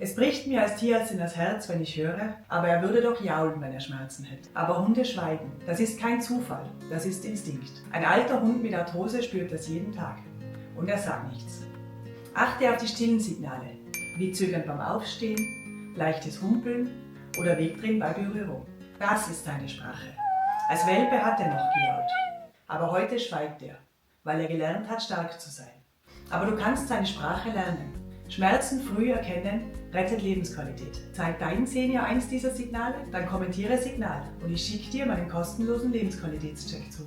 Es bricht mir als Tierärztin das Herz, wenn ich höre, aber er würde doch jaulen, wenn er Schmerzen hätte. Aber Hunde schweigen. Das ist kein Zufall, das ist Instinkt. Ein alter Hund mit Arthrose spürt das jeden Tag. Und er sagt nichts. Achte auf die stillen Signale, wie Zögern beim Aufstehen, leichtes Humpeln oder Wegdrehen bei Berührung. Das ist seine Sprache. Als Welpe hat er noch gejault. Aber heute schweigt er, weil er gelernt hat, stark zu sein. Aber du kannst seine Sprache lernen. Schmerzen früh erkennen rettet Lebensqualität. Zeigt dein Senior eins dieser Signale? Dann kommentiere Signal und ich schicke dir meinen kostenlosen Lebensqualitätscheck zu.